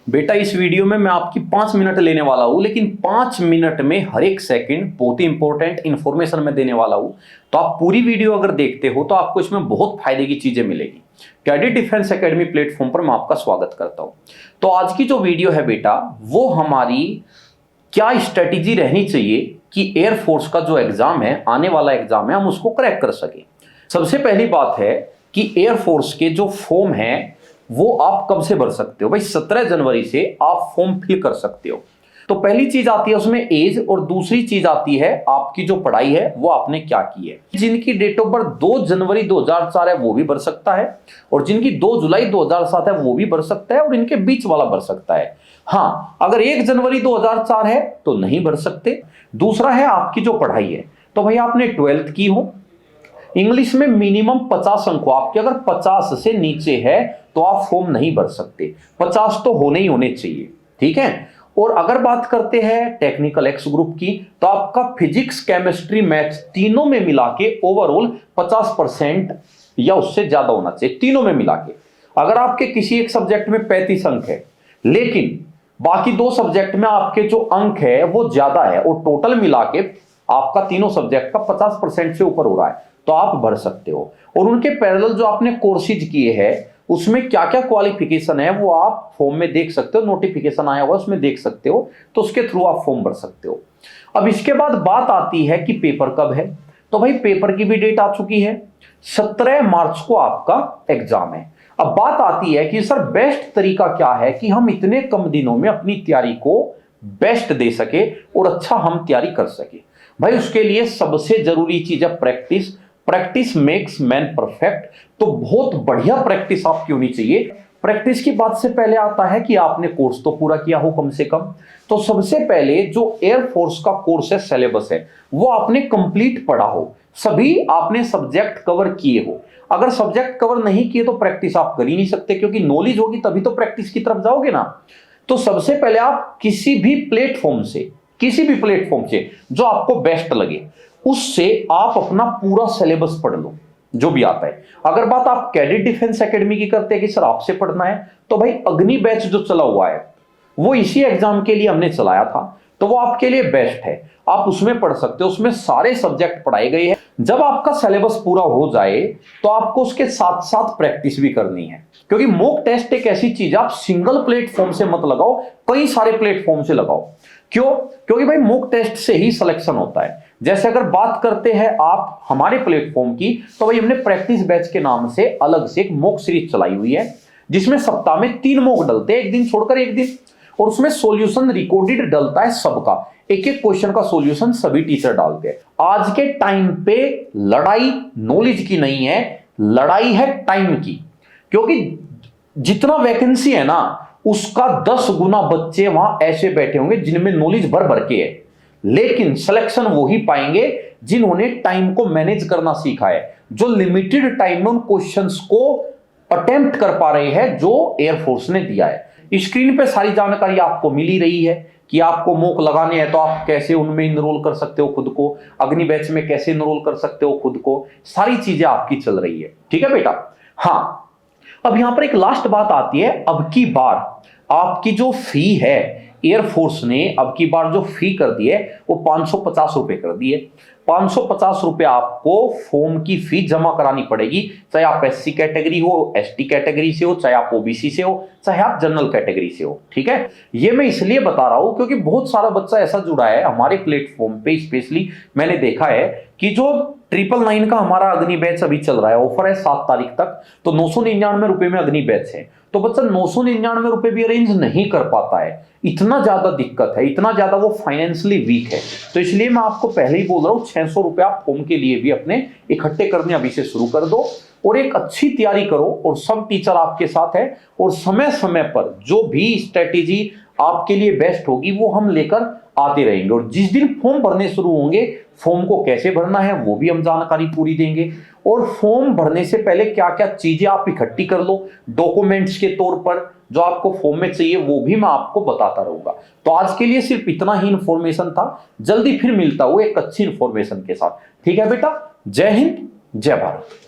बेटा इस वीडियो में मैं आपकी 5 मिनट लेने वाला हूं, लेकिन 5 मिनट में हर एक सेकंड बहुत ही इंपॉर्टेंट इंफॉर्मेशन मैं देने वाला हूं। तो आप पूरी वीडियो अगर देखते हो तो आपको इसमें बहुत फायदे की चीजें मिलेगी। कैडेट डिफेंस एकेडमी प्लेटफॉर्म पर मैं आपका स्वागत करता हूं। तो आज की जो वीडियो है बेटा, वो हमारी क्या स्ट्रेटेजी रहनी चाहिए कि एयरफोर्स का जो एग्जाम है, आने वाला एग्जाम है, हम उसको क्रैक कर सके। सबसे पहली बात है कि एयरफोर्स के जो फॉर्म है वो आप कब से भर सकते हो। भाई 17 जनवरी से आप फॉर्म फिल कर सकते हो। तो पहली चीज आती है उसमें एज, और दूसरी चीज आती है आपकी जो पढ़ाई है वो आपने क्या की है। जिनकी डेट ऑफ बर्थ 2 जनवरी 2004 है वो भी भर सकता है, और जिनकी 2 जुलाई 2007 है वो भी भर सकता है, और इनके बीच वाला भर सकता है। हाँ, अगर 1 जनवरी 2004 है तो नहीं भर सकते। दूसरा है आपकी जो पढ़ाई है, तो भाई आपने 12th की हो, इंग्लिश में मिनिमम 50 अंक हो आपके। अगर 50 से नीचे है तो आप फॉर्म नहीं भर सकते, 50 तो होने ही होने चाहिए, ठीक है। और अगर बात करते हैं टेक्निकल एक्स ग्रुप की, तो आपका फिजिक्स, केमिस्ट्री, मैथ्स तीनों में मिला के ओवरऑल 50% या उससे ज्यादा होना चाहिए, तीनों में मिला के। अगर आपके किसी एक सब्जेक्ट में 35 अंक है, लेकिन बाकी 2 सब्जेक्ट में आपके जो अंक है वो ज्यादा है, और टोटल मिला के आपका तीनों सब्जेक्ट का 50% से ऊपर हो रहा है, तो आप भर सकते हो। और उनके पैरेलल जो आपने कोर्सेज किए हैं उसमें क्या क्या क्वालिफिकेशन है वो आप फॉर्म में देख सकते हो, नोटिफिकेशन आया हुआ उसमें देख सकते हो, तो उसके थ्रू आप फॉर्म भर सकते हो। अब इसके बाद बात आती है कि पेपर कब है। तो भाई पेपर की भी डेट आ चुकी है, 17 मार्च को आपका एग्जाम है। अब बात आती है कि सर बेस्ट तरीका क्या है कि हम इतने कम दिनों में अपनी तैयारी को बेस्ट दे सके और अच्छा हम तैयारी कर सके। भाई उसके लिए सबसे जरूरी चीज है practice. Practice makes man perfect. तो बहुत बढ़िया प्रैक्टिस आपकी होनी चाहिए। प्रैक्टिस की बात से पहले आता है कि आपने कोर्स तो पूरा किया हो कम से कम। तो सबसे पहले जो एयरफोर्स का कोर्स है, सिलेबस है, वो आपने कंप्लीट पढ़ा हो, सभी आपने सब्जेक्ट कवर किए हो। अगर सब्जेक्ट कवर नहीं किए तो प्रैक्टिस आप कर ही नहीं सकते, क्योंकि नॉलेज होगी तभी तो प्रैक्टिस की तरफ जाओगे ना। तो सबसे पहले आप किसी भी प्लेटफॉर्म से जो आपको बेस्ट लगे उससे आप अपना पूरा सिलेबस पढ़ लो, जो भी आता है। अगर बात आप कैडेट डिफेंस एकेडमी की करते हैं कि सर आपसे पढ़ना है, तो भाई अग्नि बैच जो चला हुआ है वो इसी एग्जाम के लिए हमने चलाया था, तो वो आपके लिए बेस्ट है, आप उसमें पढ़ सकते हो। उसमें सारे सब्जेक्ट पढ़ाए गए हैं। जब आपका सिलेबस पूरा हो जाए तो आपको उसके साथ साथ प्रैक्टिस भी करनी है, क्योंकि मॉक टेस्ट एक ऐसी चीज है, आप सिंगल प्लेटफॉर्म से मत लगाओ, कई सारे प्लेटफॉर्म से लगाओ। क्यों? क्योंकि भाई मॉक टेस्ट से ही सिलेक्शन होता है। जैसे अगर बात करते हैं आप हमारे प्लेटफॉर्म की, तो भाई हमने प्रैक्टिस बैच के नाम से अलग से एक मॉक सीरीज चलाई हुई है, जिसमें सप्ताह में 3 मॉक डलते हैं, एक दिन छोड़कर एक दिन, और उसमें सॉल्यूशन रिकॉर्डेड डलता है सबका, एक एक क्वेश्चन का सॉल्यूशन सभी टीचर डालते हैं। आज के टाइम पे लड़ाई नॉलेज की नहीं है, लड़ाई है टाइम की, क्योंकि जितना वैकेंसी है ना उसका 10 गुना बच्चे वहां ऐसे बैठे होंगे जिनमें नॉलेज भर भर के है, लेकिन सिलेक्शन वो ही पाएंगे जिन्होंने टाइम को मैनेज करना सीखा है, जो लिमिटेड टाइम में उन क्वेश्चंस को अटेम्प्ट कर पा रहे हैं जो एयरफोर्स ने दिया है। स्क्रीन पे सारी जानकारी आपको मिल ही रही है कि आपको मॉक लगाने हैं तो आप कैसे उनमें इनरोल कर सकते हो खुद को, अग्नि बैच में कैसे इनरोल कर सकते हो खुद को, सारी चीजें आपकी चल रही है, ठीक है बेटा। हाँ, अब यहां पर एक लास्ट बात आती है। अब की बार आपकी जो फी है, एयरफोर्स ने अब की बार जो फी कर दी है वो 550 रुपए कर दी है। 550 रुपए आपको फॉर्म की फी जमा करानी पड़ेगी, चाहे आप एससी कैटेगरी हो, एसटी कैटेगरी से हो, चाहे आप ओबीसी से हो, चाहे आप जनरल कैटेगरी से हो, ठीक है। ये मैं इसलिए बता रहा हूं क्योंकि बहुत सारा बच्चा ऐसा जुड़ा है हमारे प्लेटफॉर्म पे, स्पेशली मैंने देखा है कि जो 999 का हमारा अग्नि बैच अभी चल रहा है, ऑफर है 7 तारीख तक, तो 999 रुपए में अग्नि बैच है, तो बच्चा 999 रुपए भी अरेंज नहीं कर पाता है। इतना ज्यादा दिक्कत है, इतना ज्यादा वो फाइनेंशियली वीक है। तो इसलिए मैं आपको पहले ही बोल रहा हूं 600 रुपए आप फॉर्म के लिए भी अपने इकट्ठे करने अभी से शुरू कर दो, और एक अच्छी तैयारी करो, और सब टीचर आपके साथ है, और समय समय पर जो भी स्ट्रेटेजी आपके लिए बेस्ट होगी वो हम लेकर आते रहेंगे। और जिस दिन फॉर्म भरने शुरू होंगे, फॉर्म को कैसे भरना है वो भी हम जानकारी पूरी देंगे, और फॉर्म भरने से पहले क्या क्या चीजें आप इकट्ठी कर लो डॉक्यूमेंट्स के तौर पर जो आपको फॉर्म में चाहिए, वो भी मैं आपको बताता रहूंगा। तो आज के लिए सिर्फ इतना ही इंफॉर्मेशन था, जल्दी फिर मिलता हूं एक अच्छी इंफॉर्मेशन के साथ, ठीक है बेटा। जय हिंद, जय भारत।